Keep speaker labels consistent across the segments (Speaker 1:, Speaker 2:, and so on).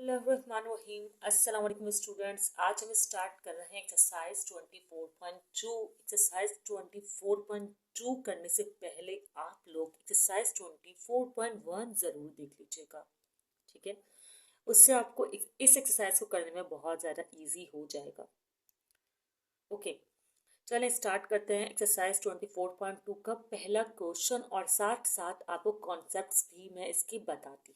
Speaker 1: बिस्मिल्लाहिर्रहमानिर्रहीम। अस्सलाम वालेकुम स्टूडेंट्स। आज हम स्टार्ट कर रहे हैं एक्सरसाइज 24.2। एक्सरसाइज 24.2 करने से पहले आप लोग एक्सरसाइज 24.1 ज़रूर देख लीजिएगा, ठीक है। उससे आपको इस एक्सरसाइज को करने में बहुत ज़्यादा इजी हो जाएगा। ओके, चलें स्टार्ट करते हैं एक्सरसाइज 24.2 का पहला क्वेश्चन और साथ साथ आपको कॉन्सेप्ट्स भी मैं इसकी बताती हूँ।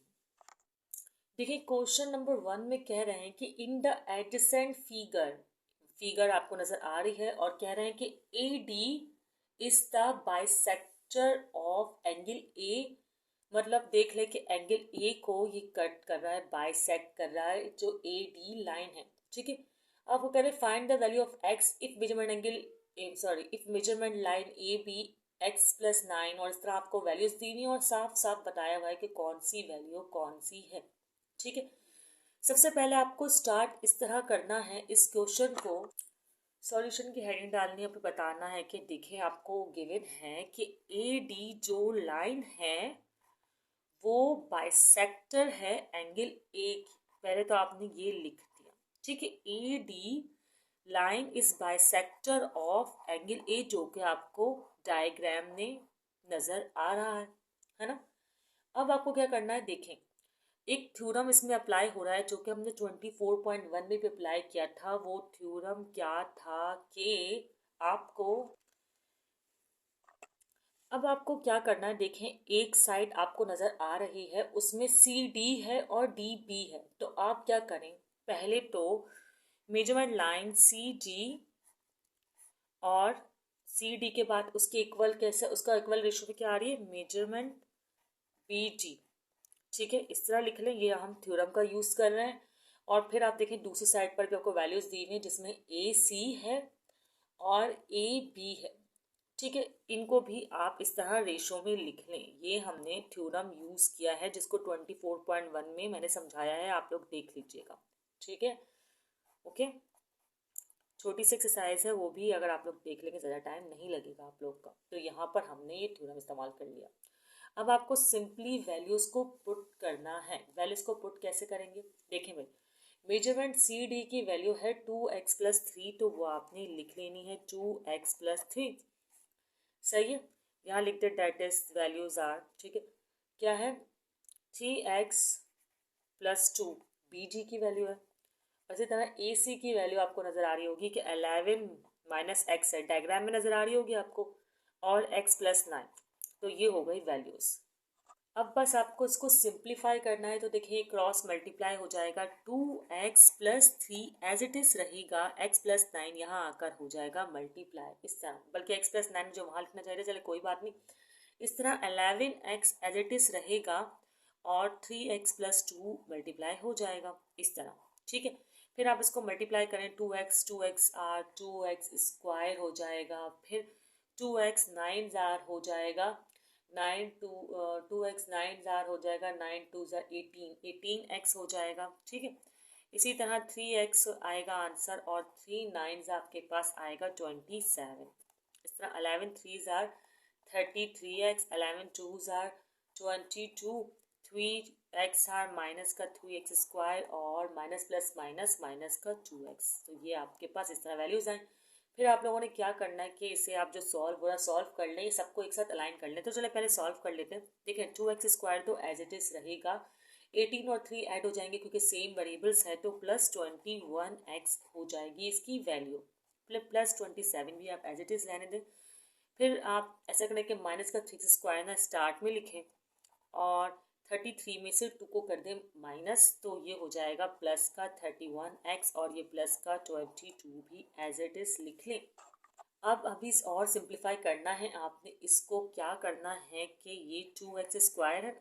Speaker 1: देखिए, क्वेश्चन नंबर 1 में कह रहे हैं कि इन द एडजेसेंट फिगर आपको नजर आ रही है और कह रहे हैं कि A D is the bisector of angle A. मतलब देख ले कि एंगल ए को ये कट कर रहा है, बाइसेक्ट कर रहा है जो ए डी लाइन है, ठीक है। अब वो कह रहे हैं find the value of x if measurement line A B x+9। और इस तरह आपको वैल्यूज दी हुई और साफ साफ बताया हुआ है कि कौन सी वैल्यू कौन सी है, ठीक है। सबसे पहले आपको स्टार्ट इस तरह करना है, इस क्वेश्चन को सॉल्यूशन की हेडिंग डालनी है, आपको बताना है कि देखिए आपको गिवन है कि ए डी जो लाइन है वो बाइसेक्टर है एंगल ए की। पहले तो आपने ये लिख दिया, ठीक है। A D line is bisector of angle A, जो कि आपको डायग्राम में नजर आ रहा है ना। अब आपको क्या करना है, देखें एक थ्योरम इसमें अप्लाई हो रहा है जो कि हमने 24.1 में भी अप्लाई किया था। वो थ्योरम क्या था कि अब आपको क्या करना है, देखें एक साइड आपको नजर आ रही है उसमें सी डी है और डी बी है। तो आप क्या करें, पहले तो मेजरमेंट लाइन सी डी और सी डी के बाद उसके इक्वल कैसे, उसका इक्वल रेशो में क्या आ रही है, मेजरमेंट बी डी, ठीक है। इस तरह लिख लें, ये हम थ्योरम का यूज कर रहे हैं। और फिर आप देखें दूसरी साइड पर भी आपको वैल्यूज दी हुई है जिसमें ए सी है और ए बी है, ठीक है। इनको भी आप इस तरह रेशो में लिख लें। ये हमने थ्योरम यूज किया है जिसको 24.1 में मैंने समझाया है, आप लोग देख लीजिएगा, ठीक है। ओके, छोटी सी एक्सरसाइज है, वो भी अगर आप लोग देख लेंगे ज़्यादा टाइम नहीं लगेगा आप लोग का। तो यहाँ पर हमने ये थ्योरम इस्तेमाल कर लिया। अब आपको सिंपली वैल्यूज को पुट करना है। वैल्यूज को पुट कैसे करेंगे, देखें भाई, मेजरमेंट सी डी की वैल्यू है 2x+3, तो वो आपने लिख लेनी है 2x+3, सही है। यहाँ लिख दे डेट इज वैल्यूज आर, ठीक है, क्या है 3x+2 बी डी की वैल्यू है। इसी तरह ए सी की वैल्यू आपको नजर आ रही होगी कि 11 - x है, डायग्राम में नजर आ रही होगी आपको, और x+9। तो ये हो गई वैल्यूज। अब बस आपको इसको सिंप्लीफाई करना है। तो देखिए क्रॉस मल्टीप्लाई हो जाएगा, 2x+3 एज इट इज रहेगा, x+9 यहाँ आकर हो जाएगा मल्टीप्लाई इस तरह, बल्कि x+9 जो वहाँ लिखना चाहिए, चले कोई बात नहीं। इस तरह 11x एज इट इज रहेगा और 3x+2 मल्टीप्लाई हो जाएगा इस तरह, ठीक है। फिर आप इसको मल्टीप्लाई करें, 2x आर 2x² हो जाएगा, फिर 2x 9 जार हो जाएगा, 2x 9 जार हो जाएगा, 9 2 जार 18x हो जाएगा, ठीक है। इसी तरह 3x आएगा आंसर और 3 9 आपके पास आएगा 27। इस तरह 11 3 jar 33x, 11 2 jar 22, 3x are minus का 3x² और माइनस प्लस माइनस माइनस का 2x। तो ये आपके पास इस तरह वैल्यूज आए। फिर आप लोगों ने क्या करना है कि इसे आप जो सॉल्व कर लें, सबको एक साथ अलाइन कर लें। तो चले पहले सॉल्व कर लेते हैं। देखें 2x² तो एज इट इज रहेगा, 18 और 3 ऐड हो जाएंगे क्योंकि सेम वेरिएबल्स है, तो +21x हो जाएगी इसकी वैल्यू। +27 भी आप एज इट इज रहने दें। फिर आप ऐसा करें कि माइनस का 3x² ना स्टार्ट में लिखें और 33 में से 2 को कर दें माइनस, तो ये हो जाएगा प्लस का 31x और ये प्लस का 22 भी एज इट इज लिख लें। अब अभी और सिंप्लीफाई करना है आपने। इसको क्या करना है कि ये 2x² है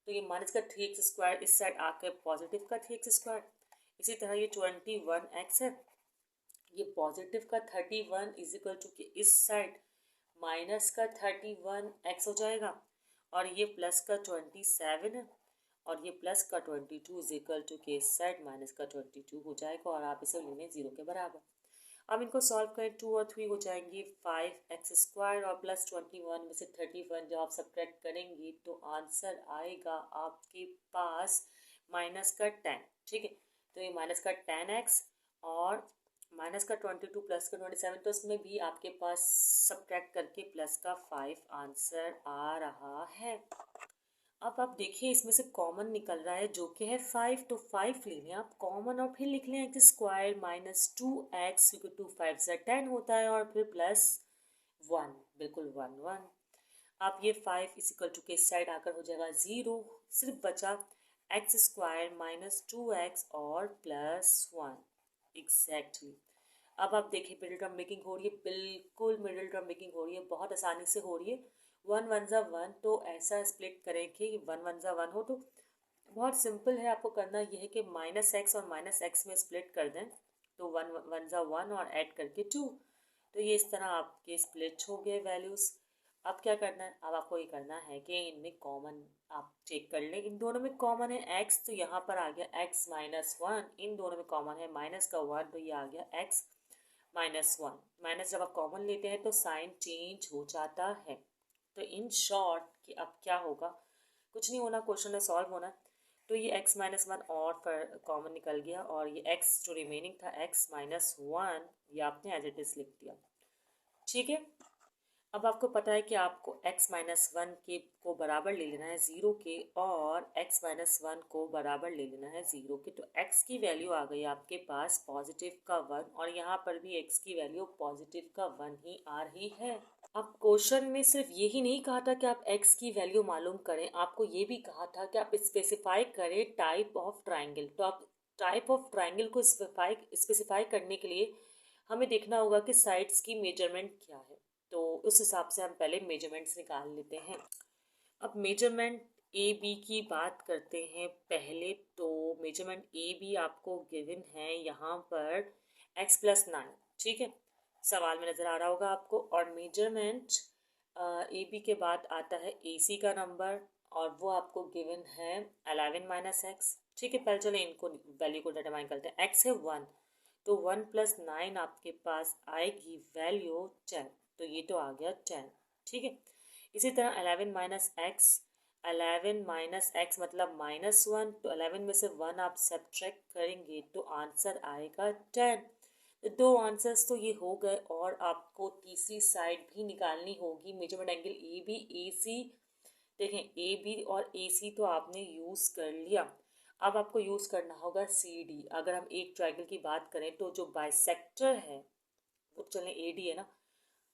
Speaker 1: तो ये माइनस का 3x² इस साइड आकर पॉजिटिव का 3x²। इसी तरह ये 21x है, ये पॉजिटिव का 31 इज इक्वल टू कि इस साइड माइनस का 31x हो जाएगा और ये प्लस का 27 है और ये प्लस का 22 इज इक्वल टू के इस साइड माइनस का 22 हो जाएगा और आप इसे लेने 0 के बराबर। अब इनको सॉल्व करें, 2 और 3 हो जाएंगी 5x² और प्लस 21 में से 31 जब आप सब्ट्रैक्ट करेंगे तो आंसर आएगा आपके पास माइनस का 10, ठीक है। तो ये माइनस का 10x और माइनस का 22 प्लस का 27, तो इसमें भी आपके पास सब्ट्रैक्ट करके प्लस का 5 आंसर आ रहा है। अब आप देखिए इसमें से कॉमन निकल रहा है जो कि है 5, तो 5 ले लें आप कॉमन और फिर लिख लें एक्स स्क्वायर माइनस 2x क्योंकि 2 5 से 10 होता है और फिर प्लस 1, बिल्कुल 1 1। आप ये 5 इस इक्वल टू के साइड आकर हो जाएगा 0, सिर्फ बचा एक्स स्क्वायर माइनस 2x और प्लस 1 एग्जैक्टली। अब आप देखिए मिडिल टर्म मेकिंग हो रही है, बिल्कुल मिडिल टर्म मेकिंग हो रही है, बहुत आसानी से हो रही है। 1 1 ज़ा 1, तो ऐसा स्प्लिट करें कि 1 1 ज़ा 1 हो, तो बहुत सिंपल है। आपको करना यह है कि माइनस एक्स और माइनस एक्स में स्प्लिट कर दें, तो 1 1 ज़ा 1 और ऐड करके 2, तो ये इस तरह आपके स्प्लिट हो गए वैल्यूज़। अब क्या करना है, अब आपको ये करना है कि इनमें कॉमन आप चेक कर लें। इन दोनों में कॉमन है x, तो यहाँ पर आ गया x माइनस 1। इन दोनों में कॉमन है माइनस का 1, तो ये आ गया x माइनस 1। माइनस जब आप कॉमन लेते हैं तो साइन चेंज हो जाता है। तो इन शॉर्ट कि अब क्या होगा, कुछ नहीं होना, क्वेश्चन सॉल्व होना। तो ये x माइनस 1 और कॉमन निकल गया और ये x जो रिमेनिंग था x माइनस 1, ये आपने एज इट इज लिख दिया, ठीक है। अब आपको पता है कि आपको x माइनस 1 के को बराबर ले लेना है 0 के और x माइनस 1 को बराबर ले लेना है 0 के, तो x की वैल्यू आ गई आपके पास पॉजिटिव का 1 और यहाँ पर भी x की वैल्यू पॉजिटिव का 1 ही आ रही है। अब क्वेश्चन में सिर्फ यही नहीं कहा था कि आप x की वैल्यू मालूम करें, आपको ये भी कहा था कि आप स्पेसिफाई करें टाइप ऑफ ट्राइंगल। तो आप टाइप ऑफ ट्राइंगल को स्पेसिफाई करने के लिए हमें देखना होगा कि साइड्स की मेजरमेंट क्या है, तो उस हिसाब से हम पहले मेजरमेंट्स निकाल लेते हैं। अब मेजरमेंट ए बी की बात करते हैं पहले। तो मेजरमेंट ए बी आपको गिवन है यहाँ पर x प्लस 9, ठीक है, सवाल में नज़र आ रहा होगा आपको। और मेजरमेंट ए बी के बाद आता है ए सी का नंबर और वो आपको गिवन है 11 माइनस एक्स, ठीक है। पहले चले इनको वैल्यू को डिटरमाइन करते हैं। x है 1, तो 1 प्लस 9 आपके पास आएगी वैल्यू 10, तो ये तो आ गया 10, ठीक है। इसी तरह 11 माइनस एक्स, 11 माइनस एक्स मतलब माइनस 1, तो 11 में से 1 आप सब्ट्रैक्ट करेंगे तो आंसर आएगा 10। तो दो आंसर्स तो ये हो गए और आपको तीसरी साइड भी निकालनी होगी, मेजरमेंट एंगल ए बी ए सी। देखें ए बी और ए सी तो आपने यूज़ कर लिया, अब आपको यूज़ करना होगा सी डी। अगर हम एक ट्राइंगल की बात करें तो जो बाइसेक्टर है वो चलें ए डी है ना,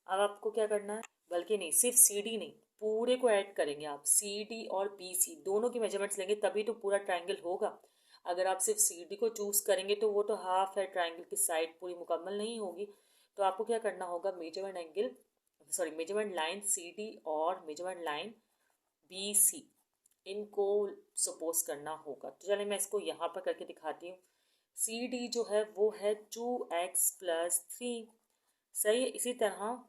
Speaker 1: अब आपको क्या करना है, बल्कि नहीं सिर्फ सी डी नहीं, पूरे को ऐड करेंगे आप, सी डी और बी सी दोनों की मेजरमेंट्स लेंगे तभी तो पूरा ट्राइंगल होगा। अगर आप सिर्फ सी डी को चूज़ करेंगे तो वो तो हाफ है, ट्राइंगल की साइड पूरी मुकम्मल नहीं होगी। तो आपको क्या करना होगा, मेजरमेंट लाइन सी डी और मेजरमेंट लाइन बी सी, इनको सपोज करना होगा। तो चलिए मैं इसको यहाँ पर करके दिखाती हूँ। सी डी जो है वो है 2x प्लस 3, सही है। इसी तरह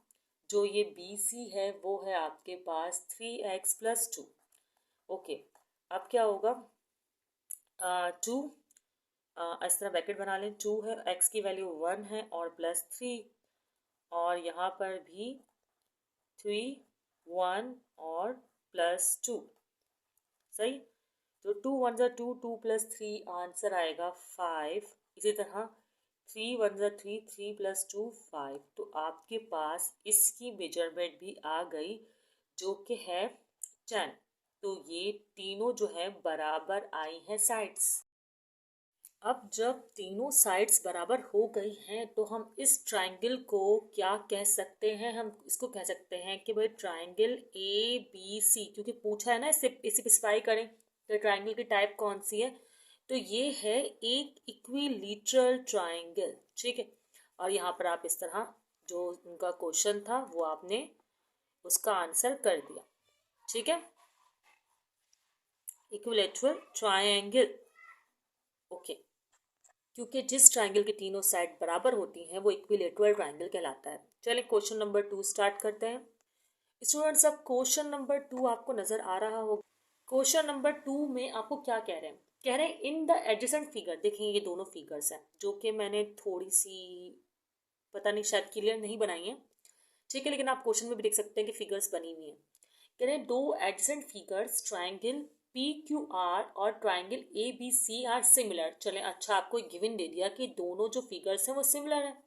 Speaker 1: जो ये बी सी है वो है आपके पास 3x प्लस 2, ओके। अब क्या होगा, 2 इस तरह ब्रैकेट बना लें, 2 है, x की वैल्यू 1 है और प्लस 3, और यहाँ पर भी 3 1 और प्लस 2, सही। तो 2 1 ज़ा 2, 2 प्लस 3 आंसर आएगा 5। इसी तरह 3 1 ज़ा 3, 3 प्लस 2 5, तो आपके पास इसकी मेजरमेंट भी आ गई जो कि है 10। तो ये तीनों जो है बराबर आई हैं साइड्स। अब जब तीनों साइड्स बराबर हो गई हैं तो हम इस ट्राइंगल को क्या कह सकते हैं, हम इसको कह सकते हैं कि भाई ट्राइंगल ए बी सी, क्योंकि पूछा है ना इससे स्पेसिफाई करें तो ट्राइंगल की टाइप कौन सी है, तो ये है एक इक्विलेटरल ट्राइंगल, ठीक है। और यहाँ पर आप इस तरह जो उनका क्वेश्चन था वो आपने उसका आंसर कर दिया, ठीक है, इक्विलेटरल ट्राइंगल, ओके। क्योंकि जिस ट्राइंगल की तीनों साइड बराबर होती हैं वो इक्विलेटरल ट्राइंगल कहलाता है। चलिए क्वेश्चन नंबर 2 स्टार्ट करते हैं। स्टूडेंट्स अब क्वेश्चन नंबर 2 आपको नजर आ रहा होगा। क्वेश्चन नंबर 2 में आपको क्या कह रहे हैं, कह रहे हैं इन द एडजेसेंट फिगर, देखिए ये दोनों फिगर्स हैं जो कि मैंने थोड़ी सी पता नहीं शायद क्लियर नहीं बनाई है, ठीक है, लेकिन आप क्वेश्चन में भी देख सकते हैं कि फिगर्स बनी हुई हैं। कह रहे हैं दो adjacent figures triangle P Q R और triangle A B C are similar. चलें, अच्छा आपको गिवन दे दिया कि दोनों जो फिगर्स हैं वो सिमिलर हैं।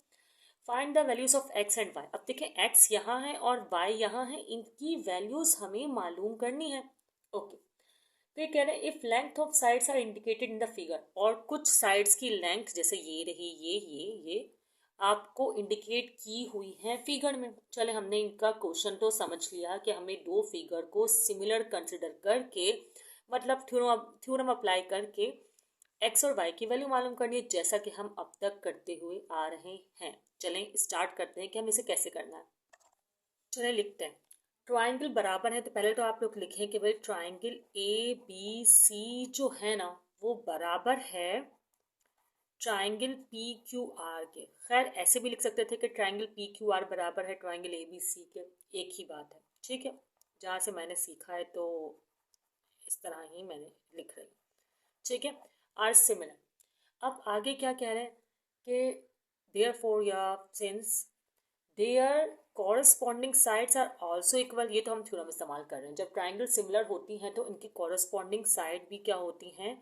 Speaker 1: Find the values of x and y. अब देखें एक्स यहाँ है और वाई यहाँ है, इनकी वैल्यूज हमें मालूम करनी है। ओके, फिर कह रहे हैं if length of sides are indicated in the figure, और कुछ साइड्स की लेंथ जैसे ये रही, ये आपको इंडिकेट की हुई है फिगर में। चले, हमने इनका क्वेश्चन तो समझ लिया कि हमें दो फिगर को सिमिलर कंसिडर करके, मतलब थ्योरम अप्लाई करके एक्स और वाई की वैल्यू मालूम करनी है, जैसा कि हम अब तक करते हुए आ रहे हैं। चलें स्टार्ट करते हैं कि हम इसे कैसे करना है। चलें लिखते हैं। ट्राइंगल बराबर है तो पहले तो आप लोग लिखें कि भाई ट्राइंगल ए बी सी जो है ना वो बराबर है ट्राइंगल पी क्यू आर के। खैर ऐसे भी लिख सकते थे कि ट्राइंगल पी क्यू आर बराबर है ट्राइंगल ए बी सी के, एक ही बात है। ठीक है, जहाँ से मैंने सीखा है तो इस तरह ही मैंने लिख रही। ठीक है, आर सिमिलर। अब आगे क्या कह रहे हैं कि देयरफॉर या since their corresponding sides are also equal. ये तो हम थ्योरम इस्तेमाल कर रहे हैं। जब ट्राइंगल सिमिलर होती हैं तो इनकी कॉरस्पॉन्डिंग साइड भी क्या होती हैं,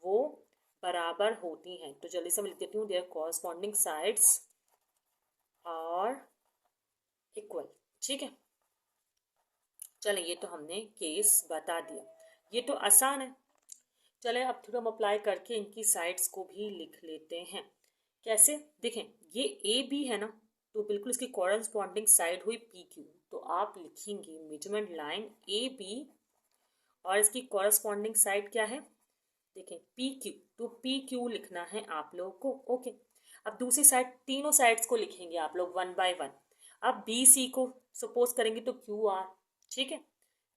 Speaker 1: वो बराबर होती हैं। तो जल्दी से मैं लिख देती हूँ, their corresponding sides are equal. ठीक है, चले ये तो हमने केस बता दिया, ये तो आसान है। चले अब थ्योरम अप्लाई करके इनकी साइड्स को भी लिख लेते हैं। कैसे, देखें ये ए बी है ना, तो बिल्कुल इसकी कॉरस्पॉन्डिंग साइड हुई पी क्यू, तो आप लिखेंगे मेजरमेंट लाइन ए बी और इसकी कॉरस्पॉन्डिंग साइड क्या है, देखें पी क्यू, तो पी क्यू लिखना है आप लोगों को। ओके, अब दूसरी साइड, तीनों साइड्स को लिखेंगे आप लोग वन बाय वन। अब बी सी को सपोज करेंगे तो क्यू आर। ठीक है,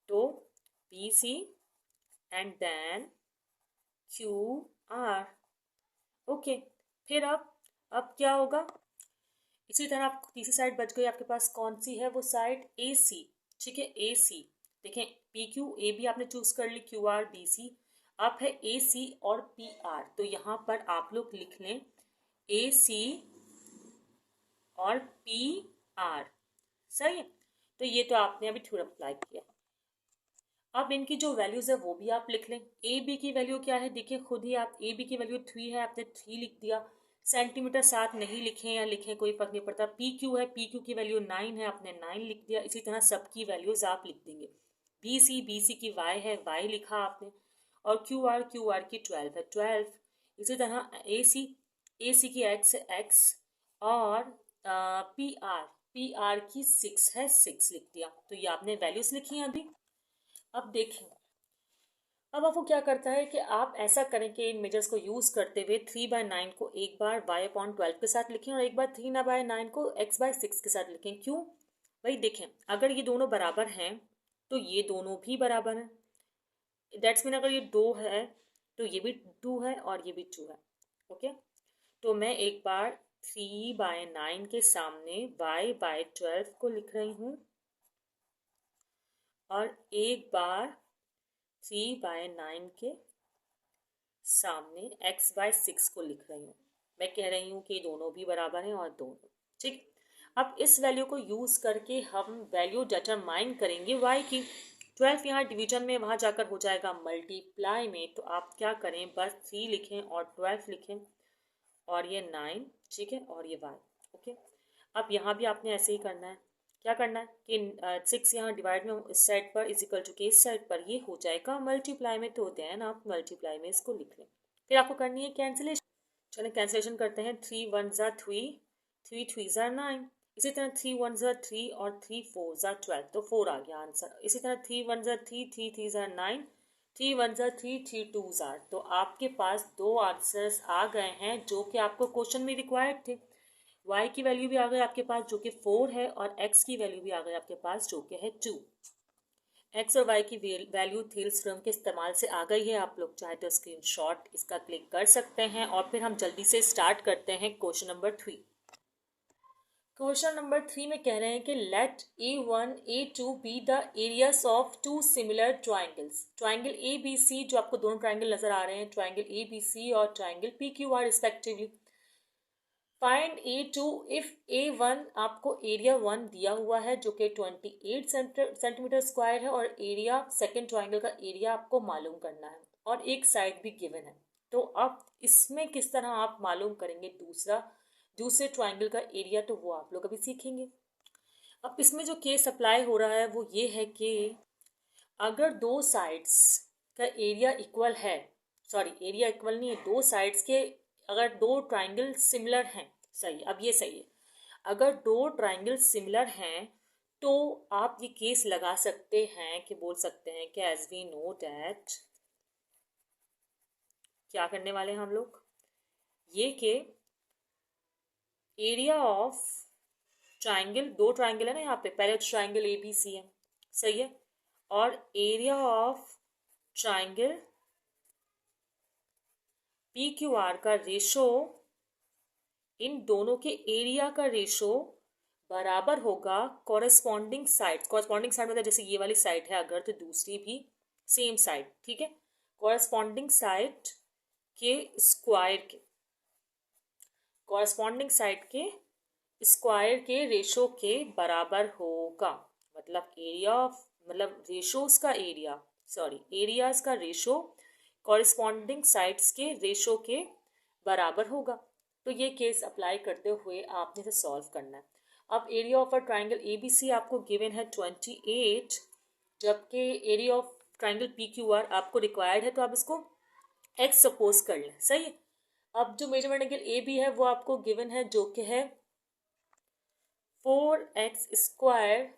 Speaker 1: तो B C and then Q R. Okay, फिर अब क्या होगा, इसी तरह आप तीसरी साइड बच गई आपके पास, कौन सी है वो साइड, ए सी। ठीक है, ए सी, देखें पी क्यू ए बी आपने चूज कर ली, क्यू आर बी सी। अब है ए सी और पी आर, तो यहाँ पर आप लोग लिख लें ए सी और पी आर। सही है, तो ये तो आपने अभी थ्योरम अप्लाई किया। अब इनकी जो वैल्यूज है वो भी आप लिख लें। ए बी की वैल्यू क्या है, देखिए खुद ही आप, ए बी की वैल्यू 3 है, आपने 3 लिख दिया। सेंटीमीटर साथ नहीं लिखें या लिखें कोई फर्क नहीं पड़ता। पी क्यू है, पी क्यू की वैल्यू 9 है, आपने 9 लिख दिया। इसी तरह सबकी वैल्यूज आप लिख देंगे। बी सी की वाई है, वाई लिखा आपने, और क्यू आर की 12 है, 12। इसी तरह ए सी की एक्स है, एक्स, और पी आर की 6 है, 6 लिख दिया। तो ये आपने वैल्यूज लिखी हैं अभी। अब देखें, अब आपको क्या करता है कि आप ऐसा करें कि इन मेजर्स को यूज करते हुए 3/9 को एक बार y/12 के साथ लिखें और एक बार 3/9 को x/6 के साथ लिखें। क्यों भाई, देखें अगर ये दोनों बराबर हैं तो ये दोनों भी बराबर हैं। दैट्स मीन अगर ये 2 है तो ये भी 2 है और ये भी 2 है। ओके, तो मैं एक बार 3/9 के सामने y/12 को लिख रही हूँ और एक बार 3/9 के सामने x/6 को लिख रही हूँ। मैं कह रही हूँ कि दोनों भी बराबर हैं और दोनों। ठीक, अब इस वैल्यू को यूज करके हम वैल्यू डिटरमाइन करेंगे y की। 12 यहाँ डिवीजन में, वहाँ जाकर हो जाएगा मल्टीप्लाई में। तो आप क्या करें, बस 3 लिखें और 12 लिखें और ये 9। ठीक है, और ये y। ओके, अब यहाँ भी आपने ऐसे ही करना है। क्या करना है कि 6 यहाँ डिवाइड में इस साइड पर इज इक्वल टू के इस साइड पर, ये हो जाएगा मल्टीप्लाई में, तो देन आप मल्टीप्लाई में इसको लिख लें। फिर आपको करनी है कैंसिलेशन। चलिए कैंसिलेशन करते हैं। 3 1 ज़ा 3, 3 3 ज़ा 9। इसी तरह 3 1 ज़ा 3 और 3 4 ज़ा 12, तो 4 आ गया आंसर। इसी तरह 3 1 ज़ा 3, 3 3 ज़ा 9, 3 1 ज़ा 3, 3 2 ज़ा। तो आपके पास 2 आंसर्स आ गए हैं जो कि आपको क्वेश्चन में रिक्वायर्ड थे। y की वैल्यू भी आ गई आपके पास जो कि 4 है, और x की वैल्यू भी आ गई आपके पास जो कि है 2। x और y की वैल्यू थेल्स थ्योरम के इस्तेमाल से आ गई है। आप लोग चाहे तो स्क्रीनशॉट इसका क्लिक कर सकते हैं और फिर हम जल्दी से स्टार्ट करते हैं क्वेश्चन नंबर 3। क्वेश्चन नंबर 3 में कह रहे हैं कि let A1 A2 be the areas of 2 similar triangles. Triangle ABC, जो आपको दोनों ट्राइंगल नजर आ रहे हैं, ट्राइंगल ABC और triangle PQR respectively. Find A2 if A1 आपको एरिया 1 दिया हुआ है जो कि 28 सेंटीमीटर स्क्वायर है, और एरिया सेकेंड ट्राइंगल का एरिया आपको मालूम करना है और एक साइड भी गिवन है। तो अब इसमें किस तरह आप मालूम करेंगे दूसरे ट्राइंगल का एरिया, तो वो आप लोग अभी सीखेंगे। अब इसमें जो केस अप्लाई हो रहा है वो ये है कि अगर दो साइड्स का एरिया इक्वल है, सॉरी एरिया इक्वल नहीं है, दो साइड्स के अगर दो ट्राइंगल सिमिलर हैं, सही, अब ये सही है, अगर दो ट्राइंगल सिमिलर हैं तो आप ये केस लगा सकते हैं कि बोल सकते हैं कि एज वी नो दैट, क्या करने वाले हैं हम लोग, ये कि एरिया ऑफ ट्राइंगल, दो ट्राइंगल है ना यहाँ पे, पहले ट्राइंगल ABC है, सही है, और एरिया ऑफ ट्राइंगल PQR का रेशो, इन दोनों के एरिया का रेशो बराबर होगा कॉरेस्पॉन्डिंग साइड मतलब जैसे ये वाली साइड है अगर, तो दूसरी भी सेम साइड, ठीक है, कॉरेस्पॉन्डिंग साइड के स्क्वायर के, कॉरेस्पॉन्डिंग साइड के स्क्वायर के रेशो के बराबर होगा। मतलब एरिया ऑफ, मतलब रेशोज का एरिया, सॉरी एरियाज का रेशो कॉरेस्पॉन्डिंग साइड्स के रेशो के बराबर होगा। तो ये केस अप्लाई करते हुए आपने इसे सॉल्व करना है। अब area of a triangle ABC आपको गिवन है 28, जबकि एरिया ऑफ ट्राइंगल PQR आपको रिक्वायर्ड है, तो आप इसको x सपोज कर लें, सही है। अब जो मेजरमेंट एंगल AB है वो आपको गिवन है जो कि है 4x स्क्वायर,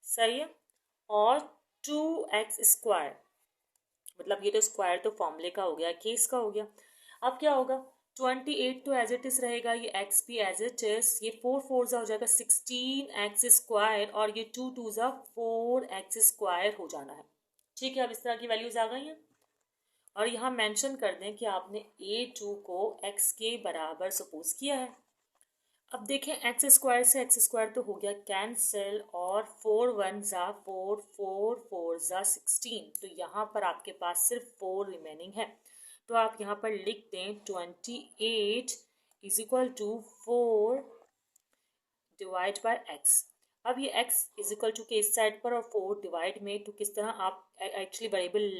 Speaker 1: सही है, और 2x स्क्वायर, मतलब ये तो स्क्वायर तो फॉर्मूले का हो गया, केस का हो गया। अब क्या होगा, 28 तो एज इट इज रहेगा, ये x भी एज इट इज, ये 4 4 हो जाएगा 16x स्क्वायर, और ये 2 2 4x स्क्वायर हो जाना है, ठीक है। अब इस तरह की वैल्यूज आ गई हैं, और यहाँ मेंशन कर दें कि आपने A2 को x के बराबर सपोज किया है। अब देखें एक्स स्क्वायर से एक्स स्क्वायर तो हो गया कैंसिल, और 4 1 ज़ा 4, 4 4 ज़ा 16, तो यहाँ पर आपके पास सिर्फ 4 रिमेनिंग है। तो आप यहाँ पर लिख दें 28 is equal to 4 divide by x. अब ये x इज इक्वल टू के इस साइड पर और 4 डिवाइड में, तो किस तरह आप एक्चुअली वेरिएबल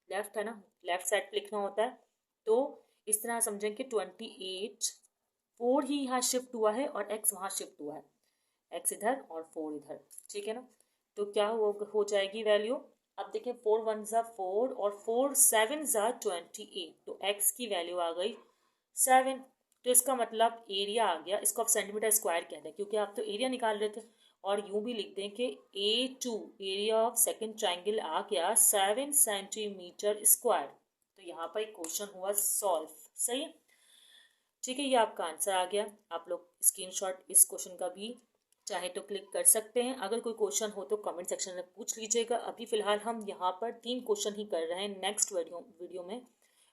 Speaker 1: लेफ्ट है ना, लेफ्ट साइड पर लिखना होता है, तो इस तरह समझें कि 28 4 ही यहाँ शिफ्ट हुआ है और x वहाँ शिफ्ट हुआ है, x इधर और 4 इधर, ठीक है ना। तो क्या हो जाएगी वैल्यू, अब देखें 4 1 ज़ा 4 और 4 7 ज़ा 28, तो x की वैल्यू आ गई 7। तो इसका मतलब एरिया आ गया, इसको आप सेंटीमीटर स्क्वायर कहते हैं क्योंकि आप तो एरिया निकाल रहे थे। और यूं भी लिख दें कि A2 area of second triangle आ गया 7 सेंटीमीटर स्क्वायर। तो यहाँ पर एक क्वेश्चन हुआ सॉल्व, सही है, ठीक है। ये आपका आंसर आ गया। आप लोग स्क्रीनशॉट इस क्वेश्चन का भी चाहे तो क्लिक कर सकते हैं। अगर कोई क्वेश्चन हो तो कमेंट सेक्शन में पूछ लीजिएगा। अभी फ़िलहाल हम यहाँ पर 3 क्वेश्चन ही कर रहे हैं। नेक्स्ट वीडियो में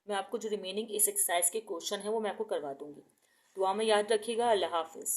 Speaker 1: मैं आपको जो रिमेनिंग इस एक्सरसाइज के क्वेश्चन है वो मैं आपको करवा दूँगी। दुआ में याद रखिएगा। अल्लाह हाफिज़।